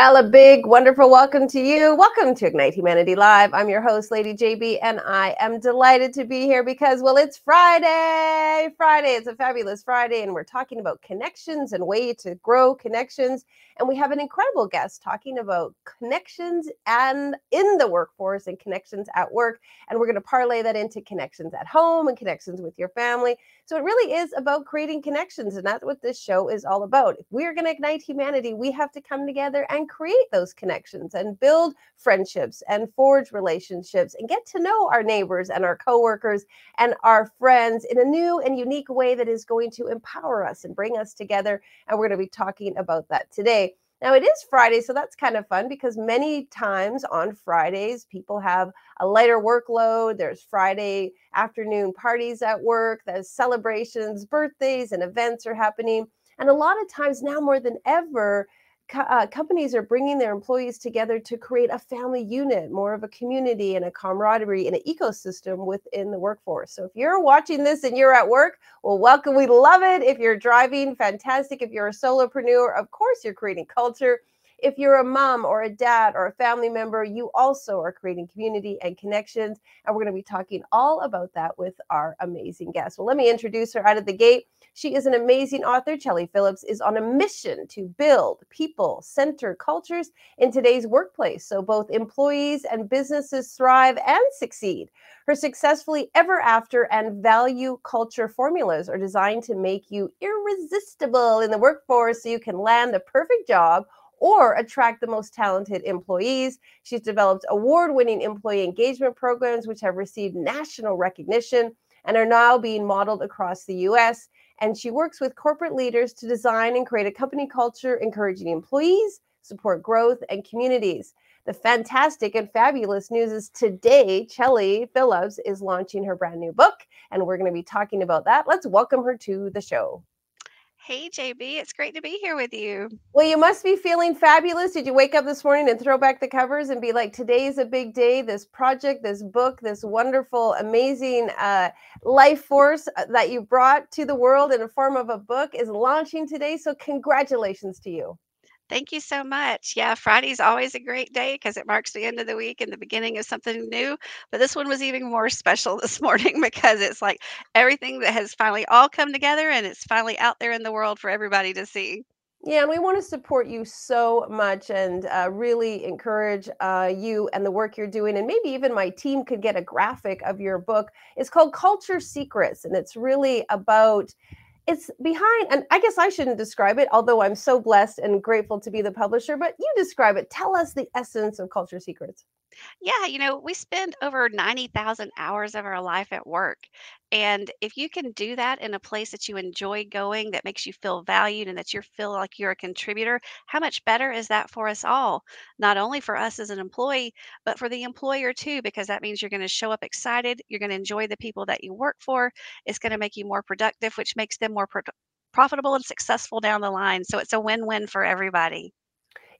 Well, a big, wonderful welcome to you. Welcome to Ignite Humanity Live. I'm your host, Lady JB, and I am delighted to be here because, well, it's Friday. Friday, it's a fabulous Friday, and we're talking about connections and way to grow connections. And we have an incredible guest talking about connections and in the workforce and connections at work. And we're going to parlay that into connections at home and connections with your family. So it really is about creating connections, and that's what this show is all about. If we're going to ignite humanity, we have to come together and create those connections and build friendships and forge relationships and get to know our neighbors and our coworkers and our friends in a new and unique way that is going to empower us and bring us together. And we're going to be talking about that today. Now, it is Friday, so that's kind of fun because many times on Fridays, people have a lighter workload. There's Friday afternoon parties at work, there's celebrations, birthdays, and events are happening. And a lot of times now more than ever, companies are bringing their employees together to create a family unit, more of a community and a camaraderie and an ecosystem within the workforce. So if you're watching this and you're at work, well, welcome. We love it. If you're driving, fantastic. If you're a solopreneur, of course, you're creating culture. If you're a mom or a dad or a family member, you also are creating community and connections. And we're going to be talking all about that with our amazing guest. Well, let me introduce her out of the gate. She is an amazing author. Chellie Phillips is on a mission to build people-centered cultures in today's workplace, so both employees and businesses thrive and succeed. Her successfully ever after and value culture formulas are designed to make you irresistible in the workforce so you can land the perfect job or attract the most talented employees. She's developed award-winning employee engagement programs, which have received national recognition and are now being modeled across the US. And she works with corporate leaders to design and create a company culture, encouraging employees, support growth, and communities. The fantastic and fabulous news is today, Chellie Phillips is launching her brand new book, and we're going to be talking about that. Let's welcome her to the show. Hey JB, it's great to be here with you. Well, you must be feeling fabulous. Did you wake up this morning and throw back the covers and be like, today's a big day? This project, this book, this wonderful, amazing life force that you brought to the world in the form of a book is launching today. So, congratulations to you. Thank you so much. Yeah, Friday's always a great day because it marks the end of the week and the beginning of something new. But this one was even more special this morning because it's like everything that has finally all come together and it's finally out there in the world for everybody to see. Yeah, and we want to support you so much and really encourage you and the work you're doing. And maybe even my team could get a graphic of your book. It's called Culture Secrets, and it's really about it's behind, and I guess I shouldn't describe it, although I'm so blessed and grateful to be the publisher, but you describe it. Tell us the essence of Culture Secrets. Yeah, we spend over 90,000 hours of our life at work. And if you can do that in a place that you enjoy going, that makes you feel valued and that you feel like you're a contributor, how much better is that for us all? Not only for us as an employee, but for the employer too, because that means you're going to show up excited, you're going to enjoy the people that you work for, it's going to make you more productive, which makes them more profitable and successful down the line. So it's a win-win for everybody.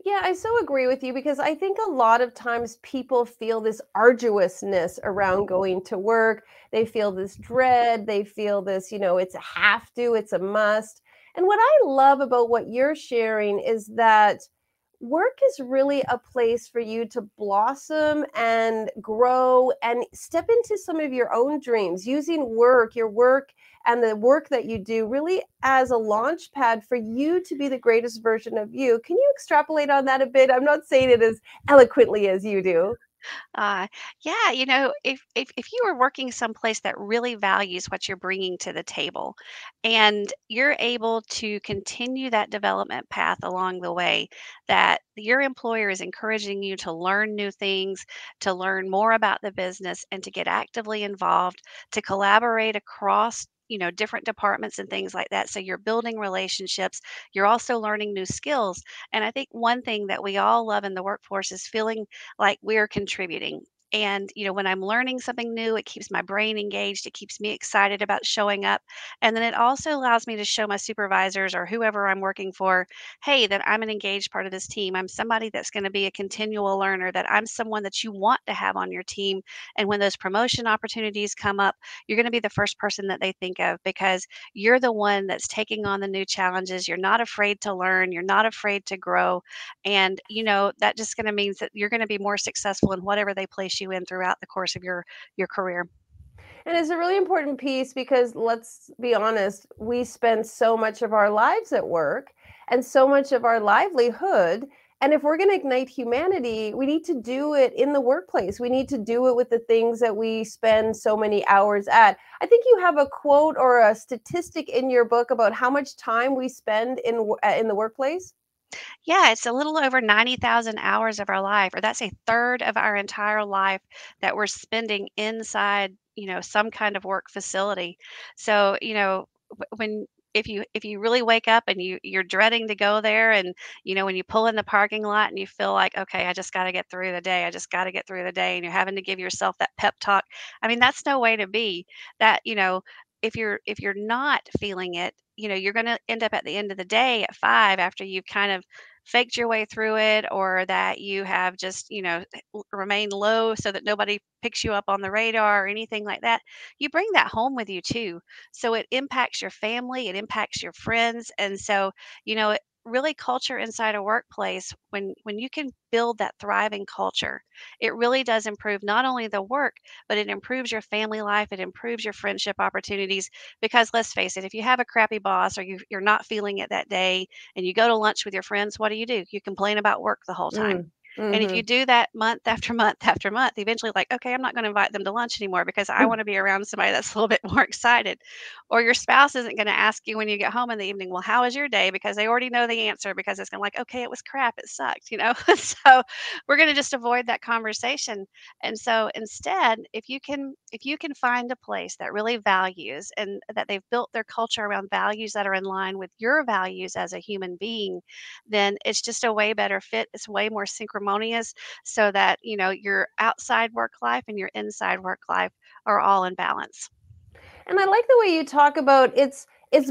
Yeah, I so agree with you because I think a lot of times people feel this arduousness around going to work. They feel this dread. They feel this, it's a have to, it's a must. And what I love about what you're sharing is that work is really a place for you to blossom and grow and step into some of your own dreams using your work and the work that you do really as a launch pad for you to be the greatest version of you. Can you extrapolate on that a bit? I'm not saying it as eloquently as you do. Uh, yeah, if you are working someplace that really values what you're bringing to the table, and you're able to continue that development path along the way, that your employer is encouraging you to learn new things, to learn more about the business, and to get actively involved, to collaborate across. Different departments and things like that. So you're building relationships. You're also learning new skills. And I think one thing that we all love in the workforce is feeling like we're contributing. And, when I'm learning something new, it keeps my brain engaged. It keeps me excited about showing up. And then it also allows me to show my supervisors or whoever I'm working for, hey, that I'm an engaged part of this team. I'm somebody that's going to be a continual learner, that I'm someone that you want to have on your team. And when those promotion opportunities come up, you're going to be the first person that they think of because you're the one that's taking on the new challenges. You're not afraid to learn. You're not afraid to grow. And, that just gonna means that you're gonna be more successful in whatever they place you in throughout the course of your career. And it's a really important piece because let's be honest, we spend so much of our lives at work and so much of our livelihood. And if we're going to ignite humanity, we need to do it in the workplace. We need to do it with the things that we spend so many hours at. I think you have a quote or a statistic in your book about how much time we spend in the workplace. Yeah, it's a little over 90,000 hours of our life, or that's a third of our entire life that we're spending inside, some kind of work facility. So, when if you really wake up and you're dreading to go there and when you pull in the parking lot and you feel like, okay, I just got to get through the day. I just got to get through the day and you're having to give yourself that pep talk. I mean, that's no way to be. That, if you're not feeling it, you're going to end up at the end of the day at 5 after you've kind of faked your way through it, or that you have just, remained low so that nobody picks you up on the radar or anything like that. You bring that home with you too. So it impacts your family, it impacts your friends. And so, really culture inside a workplace, when you can build that thriving culture, it really does improve not only the work, but it improves your family life, it improves your friendship opportunities. Because let's face it, if you have a crappy boss or you're not feeling it that day, and you go to lunch with your friends, what do? You complain about work the whole time. Mm, And if you hmm. do that month after month after month, eventually, like, okay, I'm not going to invite them to lunch anymore because I want to be around somebody that's a little bit more excited. Or your spouse isn't going to ask you when you get home in the evening, well, how was your day? Because they already know the answer because it's going to like, okay, it was crap. It sucked. So we're going to just avoid that conversation. And so instead, if you can find a place that really values and that they've built their culture around values that are in line with your values as a human being, then it's just a way better fit. It's way more synchronous so that, your outside work life and your inside work life are all in balance. And I like the way you talk about it's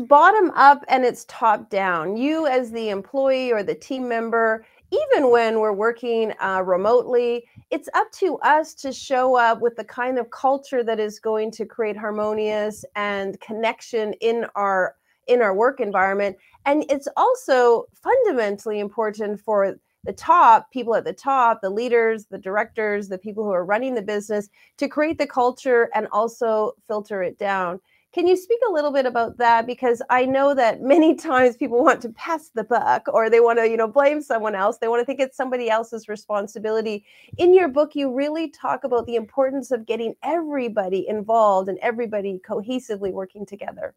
bottom up and it's top down. You as the employee or the team member, even when we're working remotely, it's up to us to show up with the kind of culture that is going to create harmonious and connection in our work environment. And it's also fundamentally important for the top people at the top, the leaders, the directors, the people who are running the business to create the culture and also filter it down. Can you speak a little bit about that? Because I know that many times people want to pass the buck or they want to, blame someone else. They want to think it's somebody else's responsibility. In your book, you really talk about the importance of getting everybody involved and everybody cohesively working together.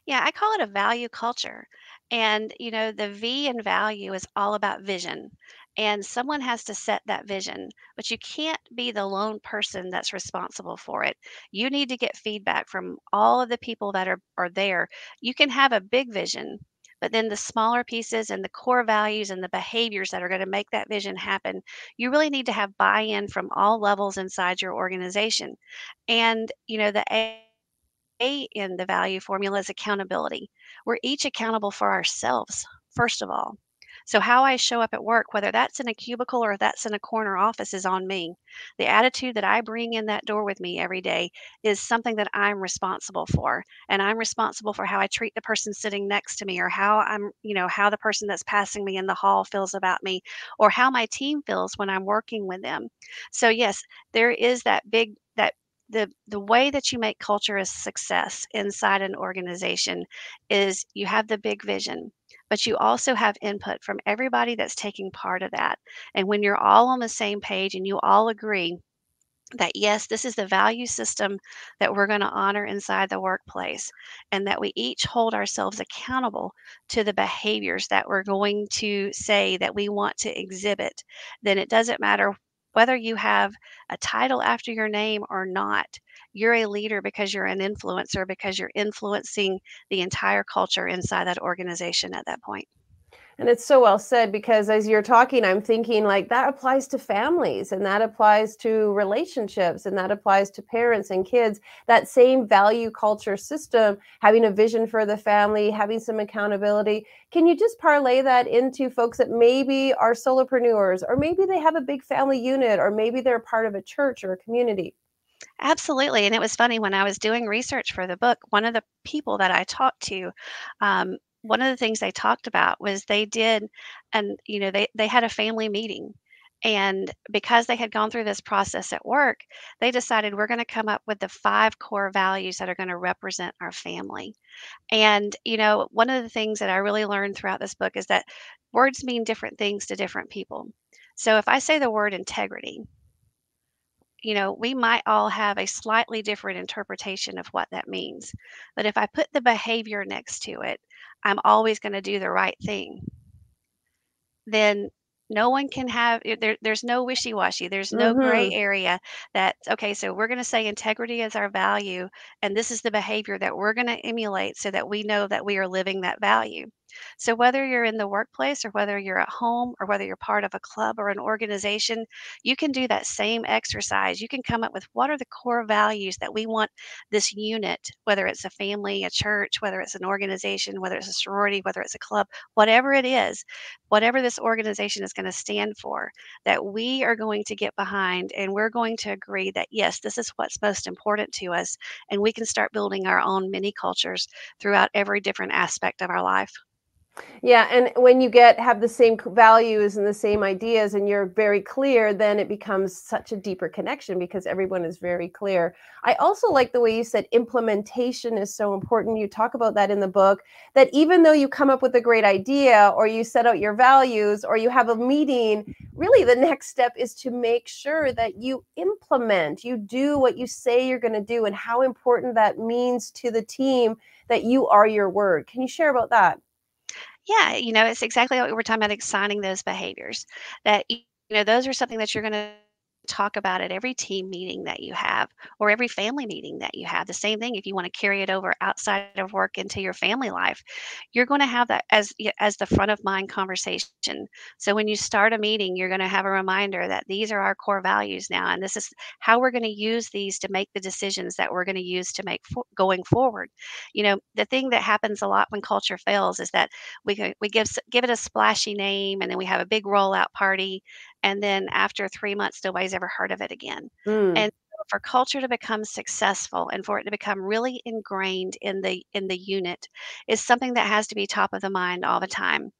Yeah, I call it a value culture. And, the V in value is all about vision. And someone has to set that vision, but you can't be the lone person that's responsible for it. You need to get feedback from all of the people that are there. You can have a big vision, but then the smaller pieces and the core values and the behaviors that are going to make that vision happen, you really need to have buy in from all levels inside your organization. And, the A in the value formula is accountability. We're each accountable for ourselves, first of all. So, how I show up at work, whether that's in a cubicle or that's in a corner office, is on me. The attitude that I bring in that door with me every day is something that I'm responsible for. And I'm responsible for how I treat the person sitting next to me, or how the person that's passing me in the hall feels about me, or how my team feels when I'm working with them. So, yes, there is the way that you make culture a success inside an organization is you have the big vision, but you also have input from everybody that's taking part of that. And when you're all on the same page and you all agree that yes, this is the value system that we're going to honor inside the workplace, and that we each hold ourselves accountable to the behaviors that we're going to say that we want to exhibit, then it doesn't matter whether you have a title after your name or not. You're a leader because you're an influencer, because you're influencing the entire culture inside that organization at that point. And it's so well said because as you're talking, I'm thinking like that applies to families and that applies to relationships and that applies to parents and kids. That same value culture system, having a vision for the family, having some accountability. Can you just parlay that into folks that maybe are solopreneurs or maybe they have a big family unit or maybe they're part of a church or a community? Absolutely, and it was funny when I was doing research for the book, one of the people that I talked to, one of the things they talked about was they did and, they had a family meeting, and because they had gone through this process at work, they decided we're gonna come up with the 5 core values that are gonna represent our family, and, one of the things that I really learned throughout this book is that words mean different things to different people. So if I say the word integrity, we might all have a slightly different interpretation of what that means. But if I put the behavior next to it, I'm always going to do the right thing. Then no one can have there's no wishy-washy, there's no gray Mhm. area that, okay, so we're going to say integrity is our value, and this is the behavior that we're going to emulate so that we know that we are living that value. So whether you're in the workplace or whether you're at home or whether you're part of a club or an organization, you can do that same exercise. You can come up with what are the core values that we want this unit, whether it's a family, a church, whether it's an organization, whether it's a sorority, whether it's a club, whatever it is, whatever this organization is going to stand for, that we are going to get behind and we're going to agree that, yes, this is what's most important to us. And we can start building our own mini cultures throughout every different aspect of our life. Yeah, and when you get have the same values and the same ideas and you're very clear, then it becomes such a deeper connection because everyone is very clear. I also like the way you said implementation is so important. You talk about that in the book, that even though you come up with a great idea or you set out your values or you have a meeting, really the next step is to make sure that you implement, you do what you say you're going to do and how important that means to the team that you are your word. Can you share about that? Yeah, it's exactly what we were talking about, assigning those behaviors. That those are something that you're going to talk about at every team meeting that you have or every family meeting that you have. The same thing if you want to carry it over outside of work into your family life. You're going to have that as the front of mind conversation. So when you start a meeting, you're going to have a reminder that these are our core values now and this is how we're going to use these to make the decisions that we're going to use to make going forward. The thing that happens a lot when culture fails is that we give it a splashy name, and then we have a big rollout party, and then after 3 months, nobody's ever heard of it again. Mm. And so for culture to become successful and for it to become really ingrained in the unit is something that has to be top of the mind all the time,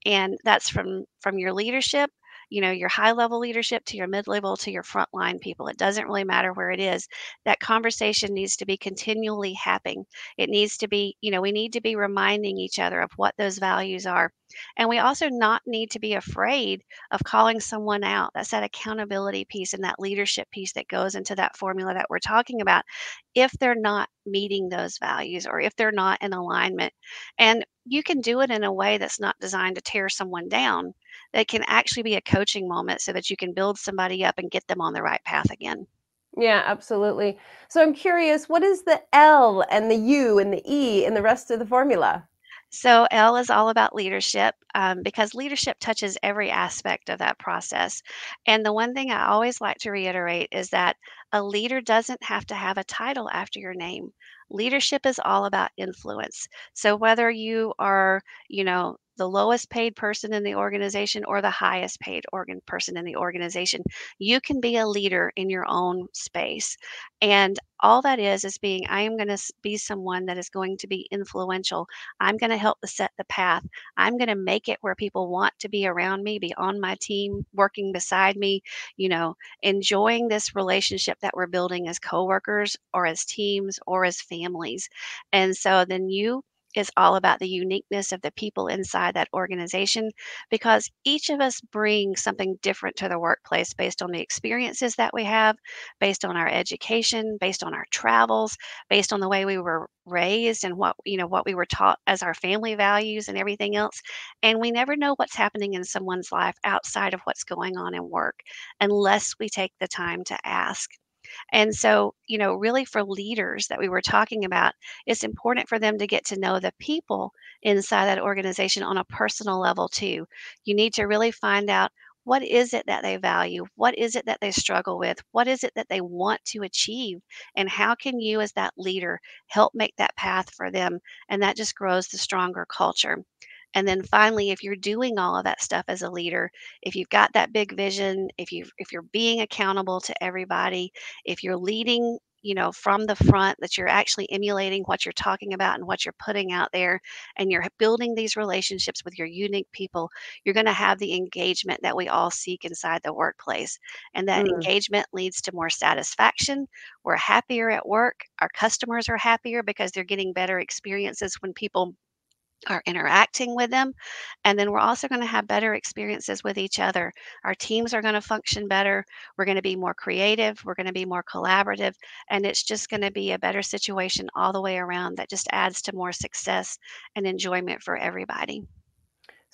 and that's from your leadership, your high level leadership to your mid level to your frontline people. It doesn't really matter where it is. That conversation needs to be continually happening. It needs to be, we need to be reminding each other of what those values are. And we also not need to be afraid of calling someone out. That's that accountability piece and that leadership piece that goes into that formula that we're talking about if they're not meeting those values or if they're not in alignment. And you can do it in a way that's not designed to tear someone down. That can actually be a coaching moment so that you can build somebody up and get them on the right path again. Yeah, absolutely. So I'm curious, what is the L and the U and the E in the rest of the formula? So L is all about leadership because leadership touches every aspect of that process. And the one thing I always like to reiterate is that a leader doesn't have to have a title after your name. Leadership is all about influence. So whether you are, the lowest paid person in the organization or the highest paid person in the organization, you can be a leader in your own space. And all that is being, I am going to be someone that is going to be influential. I'm going to help to set the path. I'm going to make it where people want to be around me, be on my team, working beside me, enjoying this relationship that we're building as coworkers or as teams or as families. And so then you is all about the uniqueness of the people inside that organization because each of us brings something different to the workplace based on the experiences that we have, based on our education, based on our travels, based on the way we were raised and what we were taught as our family values and everything else. And we never know what's happening in someone's life outside of what's going on in work unless we take the time to ask. And so, really for leaders that we were talking about, it's important for them to get to know the people inside that organization on a personal level too. You need to really find out what is it that they value? What is it that they struggle with? What is it that they want to achieve? And how can you, as that leader, help make that path for them? And that just grows the stronger culture. And then finally, if you're doing all of that stuff as a leader, if you've got that big vision, if you're being accountable to everybody, if you're leading, from the front, that you're actually emulating what you're talking about and what you're putting out there, and you're building these relationships with your unique people, you're going to have the engagement that we all seek inside the workplace. And that Mm. engagement leads to more satisfaction. We're happier at work. Our customers are happier because they're getting better experiences when people are interacting with them. And then we're also going to have better experiences with each other. Our teams are going to function better. We're going to be more creative. We're going to be more collaborative. And it's just going to be a better situation all the way around that just adds to more success and enjoyment for everybody.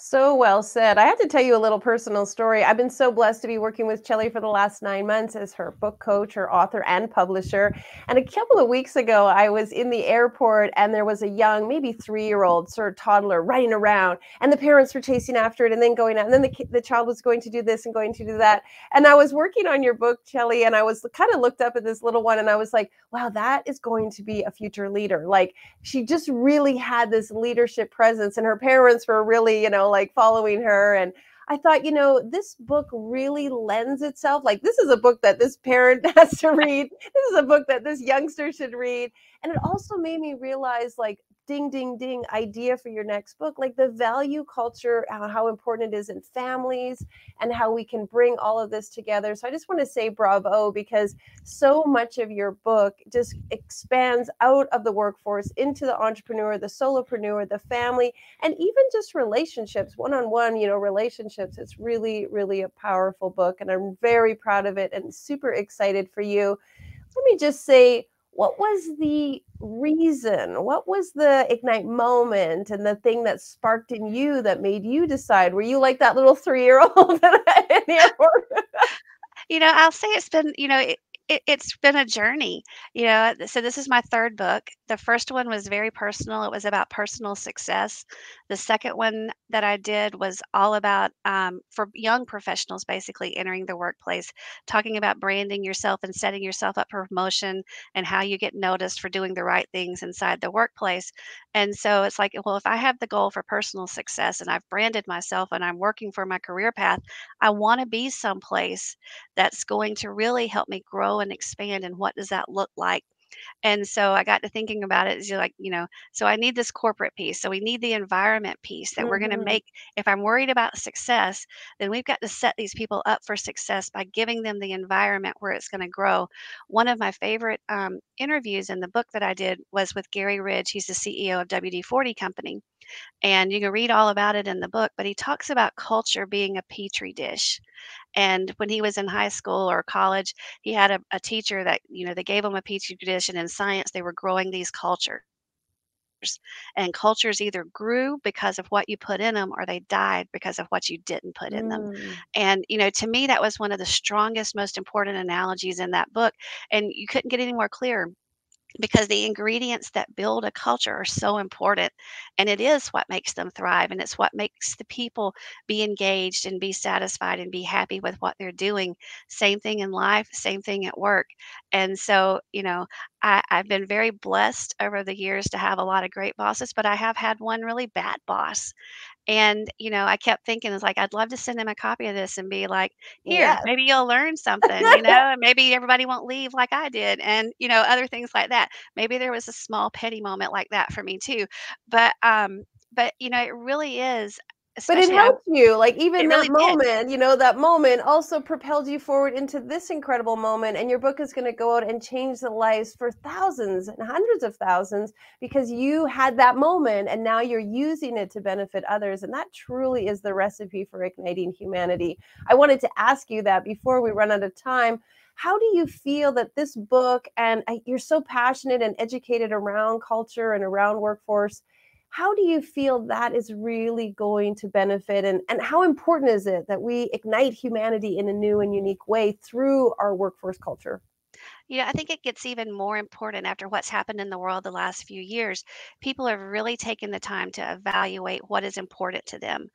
So well said. I have to tell you a little personal story. I've been so blessed to be working with Chellie for the last 9 months as her book coach, her author, and publisher. And a couple of weeks ago, I was in the airport and there was a young, maybe 3-year-old sort of toddler running around, and the parents were chasing after it and then going out. And then the child was going to do this and going to do that. And I was working on your book, Chellie, and I was kind of looked up at this little one and I was like, wow, that is going to be a future leader. Like, she just really had this leadership presence, and her parents were really, like following her. And I thought, this book really lends itself. Like, this is a book that this parent has to read. This is a book that this youngster should read. And it also made me realize, like, ding, ding, ding, idea for your next book, like the value culture, how important it is in families, and how we can bring all of this together. So I just want to say bravo, because so much of your book just expands out of the workforce into the entrepreneur, the solopreneur, the family, and even just relationships, one-on-one, relationships. It's really, really a powerful book, and I'm very proud of it and super excited for you. Let me just say, what was the reason? What was the ignite moment and the thing that sparked in you that made you decide? Were you like that little 3-year-old in the airport? I'll say it's been, it's been a journey. So this is my third book. The first one was very personal. It was about personal success. The second one that I did was all about for young professionals, basically entering the workplace, talking about branding yourself and setting yourself up for promotion and how you get noticed for doing the right things inside the workplace. And so it's like, well, if I have the goal for personal success and I've branded myself and I'm working for my career path, I want to be someplace that's going to really help me grow and expand. And what does that look like? And so I got to thinking about it. You're like, so I need this corporate piece. So we need the environment piece that we're going to Mhm. make. If I'm worried about success, then we've got to set these people up for success by giving them the environment where it's going to grow. One of my favorite interviews in the book that I did was with Gary Ridge. He's the CEO of WD-40 Company. And you can read all about it in the book, but he talks about culture being a petri dish. And when he was in high school or college, he had a teacher that, they gave him a petri dish, and in science, they were growing these cultures. And cultures either grew because of what you put in them, or they died because of what you didn't put in them. Mm. And, to me, that was one of the strongest, most important analogies in that book. And you couldn't get any more clear, because the ingredients that build a culture are so important, and it is what makes them thrive, and it's what makes the people be engaged and be satisfied and be happy with what they're doing. Same thing in life, same thing at work. And so, I've been very blessed over the years to have a lot of great bosses, but I have had one really bad boss. And, I kept thinking, it's like, I'd love to send him a copy of this and be like, here, Yes. maybe you'll learn something, and maybe everybody won't leave like I did. And, other things like that. Maybe there was a small petty moment like that for me too. But it really is, But it especially helped you, like, it even that really did. moment, that moment also propelled you forward into this incredible moment, and your book is gonna go out and change the lives for thousands and hundreds of thousands because you had that moment, and now you're using it to benefit others, and that truly is the recipe for igniting humanity. I wanted to ask you that before we run out of time. How do you feel that this book, and you're so passionate and educated around culture and around workforce, how do you feel that is really going to benefit, and how important is it that we ignite humanity in a new and unique way through our workforce culture? I think it gets even more important after what's happened in the world the last few years. People have really taken the time to evaluate what is important to them.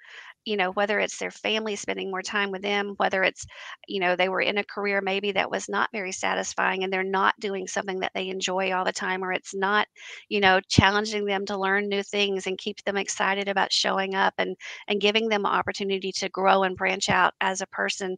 Whether it's their family spending more time with them, whether it's, they were in a career maybe that was not very satisfying and they're not doing something that they enjoy all the time, or it's not, challenging them to learn new things and keep them excited about showing up and giving them opportunity to grow and branch out as a person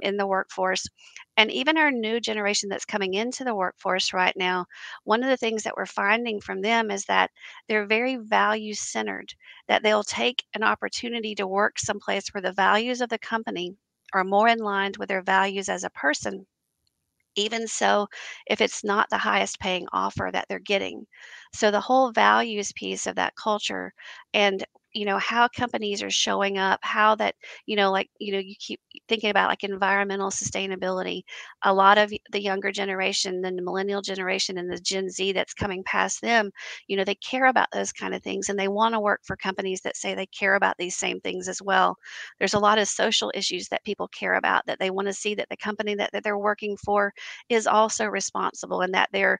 in the workforce. And even our new generation that's coming into the workforce right now, one of the things that we're finding from them is that they're very value centered, that they'll take an opportunity to work someplace where the values of the company are more in line with their values as a person, even so, if it's not the highest paying offer that they're getting. So the whole values piece of that culture, and how companies are showing up, how that, you keep thinking about like environmental sustainability. A lot of the younger generation, the millennial generation and the Gen Z that's coming past them, they care about those kind of things and they want to work for companies that say they care about these same things as well. There's a lot of social issues that people care about, that they want to see that the company that they're working for is also responsible, and that they're,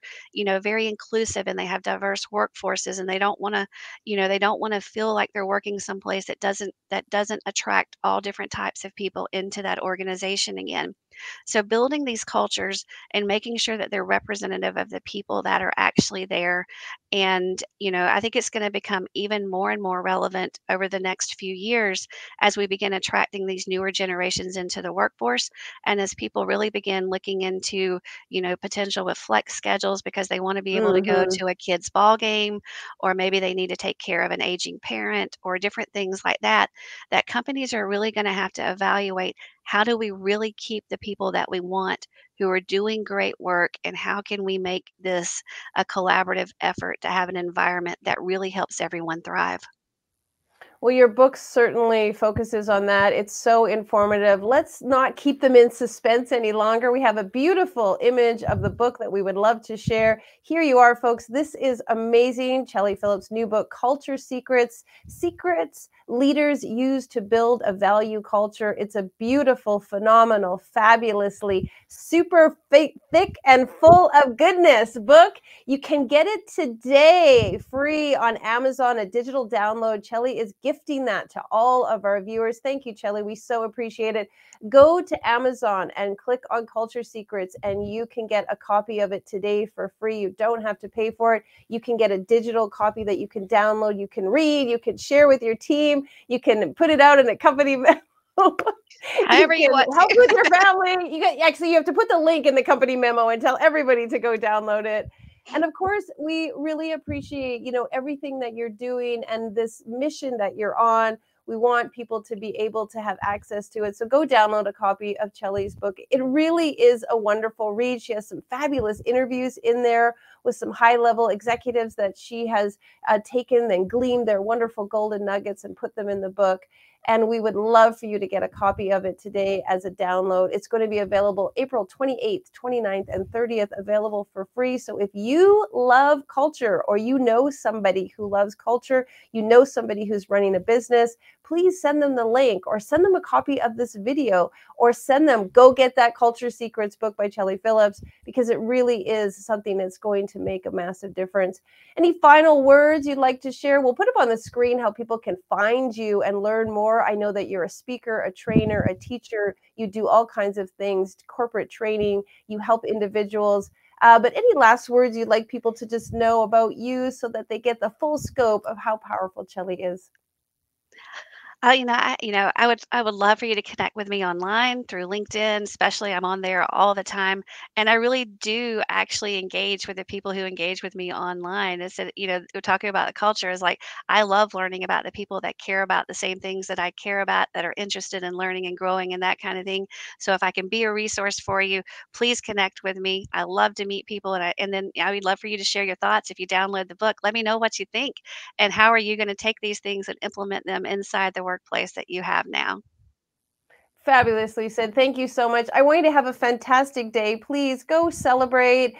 very inclusive and they have diverse workforces, and they don't want to feel like they're working someplace that doesn't attract all different types of people into that organization again. So building these cultures and making sure that they're representative of the people that are actually there. And, I think it's going to become even more and more relevant over the next few years as we begin attracting these newer generations into the workforce, and as people really begin looking into, potential with flex schedules because they want to be able to go Hmm. to a kid's ball game, or maybe they need to take care of an aging parent or different things like that, that companies are really going to have to evaluate, how do we really keep the people that we want who are doing great work, and how can we make this a collaborative effort to have an environment that really helps everyone thrive? Well, your book certainly focuses on that. It's so informative. Let's not keep them in suspense any longer. We have a beautiful image of the book that we would love to share. Here you are, folks. This is amazing. Chellie Phillips' new book, Culture Secrets: Secrets Leaders Use to Build a Value Culture. It's a beautiful, phenomenal, fabulously super thick and full of goodness book. You can get it today free on Amazon, a digital download. Chellie is gifting that to all of our viewers. Thank you, Chellie. We so appreciate it. Go to Amazon and click on Culture Secrets, and you can get a copy of it today for free. You don't have to pay for it. You can get a digital copy that you can download, you can read, you can share with your team, you can put it out in a company memo. You However you can want help to. with your family. You have to put the link in the company memo and tell everybody to go download it. And of course, we really appreciate, everything that you're doing and this mission that you're on. We want people to be able to have access to it. So go download a copy of Chellie's book. It really is a wonderful read. She has some fabulous interviews in there with some high level executives that she has taken and gleaned their wonderful golden nuggets and put them in the book. And we would love for you to get a copy of it today as a download. It's going to be available April 28th, 29th, and 30th, available for free. So if you love culture, or you know somebody who loves culture, you know somebody who's running a business, please send them the link, or send them a copy of this video, or send them, go get that Culture Secrets book by Chellie Phillips, because it really is something that's going to make a massive difference. Any final words you'd like to share? We'll put up on the screen how people can find you and learn more. I know that you're a speaker, a trainer, a teacher. You do all kinds of things, corporate training. You help individuals. But any last words you'd like people to just know about you so that they get the full scope of how powerful Chellie is? I would love for you to connect with me online through LinkedIn, especially. I'm on there all the time, and I really do actually engage with the people who engage with me online. It's that, we're talking about the culture, is like, I love learning about the people that care about the same things that I care about, that are interested in learning and growing and that kind of thing. So if I can be a resource for you, please connect with me. I love to meet people, and then I would love for you to share your thoughts. If you download the book, let me know what you think, and how are you going to take these things and implement them inside the workplace that you have now. Fabulously said. Thank you so much. I want you to have a fantastic day. Please go celebrate.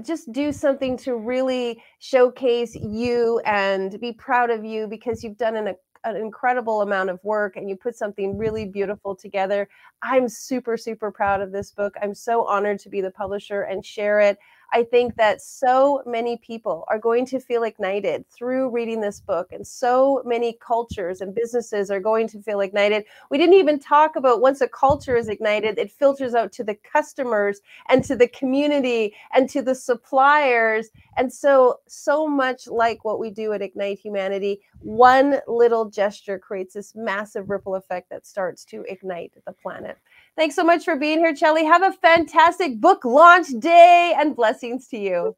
Just do something to really showcase you and be proud of you, because you've done an incredible amount of work and you put something really beautiful together. I'm super, super proud of this book. I'm so honored to be the publisher and share it. I think that so many people are going to feel ignited through reading this book, and so many cultures and businesses are going to feel ignited. We didn't even talk about once a culture is ignited, it filters out to the customers and to the community and to the suppliers. And so much like what we do at Ignite Humanity, one little gesture creates this massive ripple effect that starts to ignite the planet. Thanks so much for being here, Chellie. Have a fantastic book launch day and blessings to you.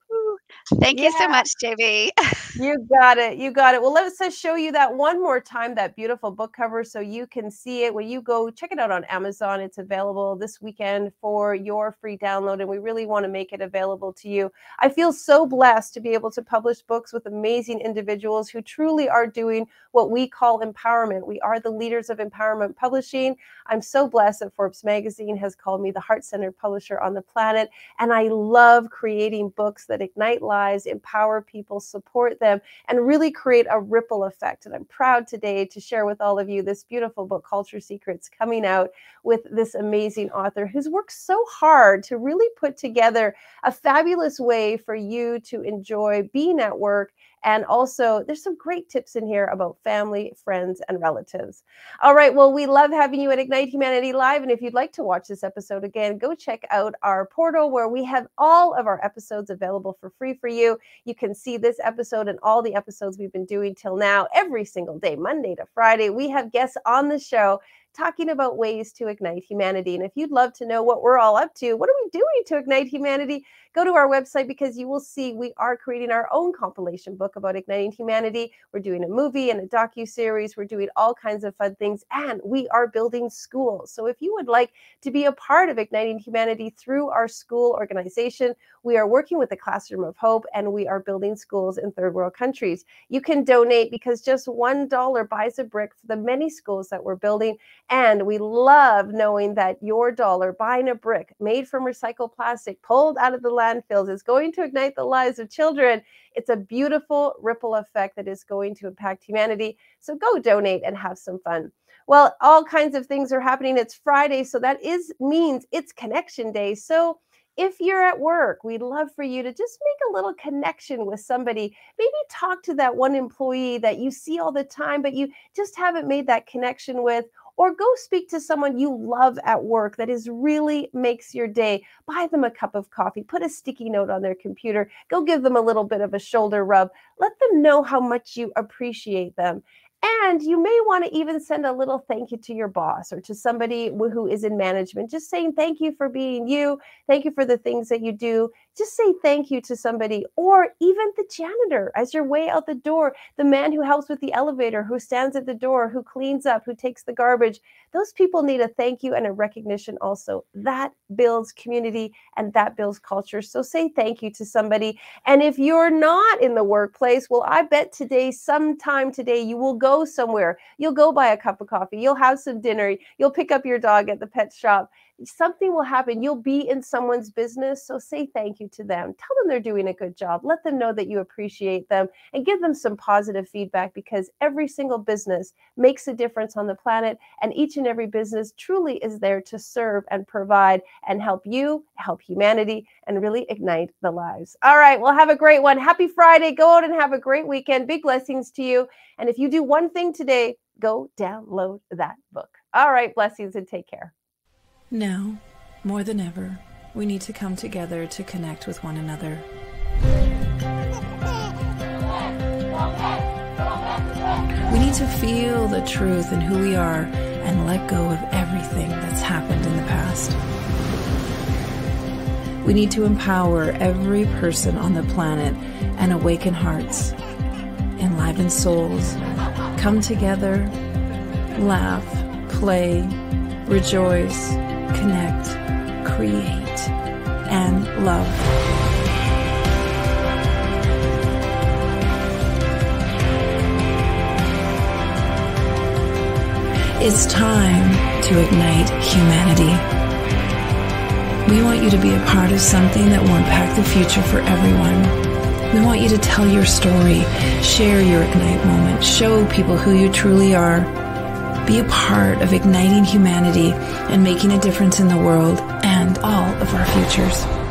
Thank you so much, JB. You got it. You got it. Well, let's just show you that one more time, that beautiful book cover, so you can see it. When you go check it out on Amazon, it's available this weekend for your free download, and we really want to make it available to you. I feel so blessed to be able to publish books with amazing individuals who truly are doing what we call empowerment. We are the leaders of empowerment publishing. I'm so blessed that Forbes magazine has called me the heart-centered publisher on the planet, and I love creating books that ignite lives, empower people, support them, and really create a ripple effect. And I'm proud today to share with all of you this beautiful book, Culture Secrets, coming out with this amazing author who's worked so hard to really put together a fabulous way for you to enjoy being at work. And also, there's some great tips in here about family, friends, and relatives. All right, well, we love having you at Ignite Humanity Live. And if you'd like to watch this episode again, go check out our portal where we have all of our episodes available for free for you. You can see this episode and all the episodes we've been doing till now every single day, Monday to Friday. We have guests on the show talking about ways to ignite humanity. And if you'd love to know what we're all up to, what are we doing to ignite humanity, go to our website, because you will see we are creating our own compilation book about igniting humanity. We're doing a movie and a docu-series. We're doing all kinds of fun things, and we are building schools. So if you would like to be a part of igniting humanity through our school organization, we are working with the Classroom of Hope, and we are building schools in third world countries. You can donate, because just $1 buys a brick for the many schools that we're building. And we love knowing that your dollar buying a brick made from recycled plastic pulled out of the landfills is going to ignite the lives of children. It's a beautiful ripple effect that is going to impact humanity. So go donate and have some fun. Well, all kinds of things are happening. It's Friday, so that means it's Connection Day. So if you're at work, we'd love for you to just make a little connection with somebody. Maybe talk to that one employee that you see all the time, but you just haven't made that connection with. Or go speak to someone you love at work that really makes your day. Buy them a cup of coffee, put a sticky note on their computer, go give them a little bit of a shoulder rub. Let them know how much you appreciate them. And you may want to even send a little thank you to your boss or to somebody who is in management, just saying thank you for being you. Thank you for the things that you do. Just say thank you to somebody, or even the janitor as you're way out the door, the man who helps with the elevator, who stands at the door, who cleans up, who takes the garbage. Those people need a thank you and a recognition also. That builds community and that builds culture. So say thank you to somebody. And if you're not in the workplace, well, I bet sometime today, you will go somewhere. You'll go buy a cup of coffee. You'll have some dinner. You'll pick up your dog at the pet shop. Something will happen. You'll be in someone's business. So say thank you to them. Tell them they're doing a good job. Let them know that you appreciate them and give them some positive feedback, because every single business makes a difference on the planet, and each and every business truly is there to serve and provide and help you, help humanity, and really ignite the lives. All right. Well, have a great one. Happy Friday. Go out and have a great weekend. Big blessings to you. And if you do one thing today, go download that book. All right. Blessings and take care. Now, more than ever, we need to come together to connect with one another. We need to feel the truth in who we are and let go of everything that's happened in the past. We need to empower every person on the planet and awaken hearts, enliven souls, come together, laugh, play, rejoice, connect, create, and love. It's time to ignite humanity. We want you to be a part of something that will impact the future for everyone. We want you to tell your story, share your Ignite moment, show people who you truly are. Be a part of igniting humanity and making a difference in the world and all of our futures.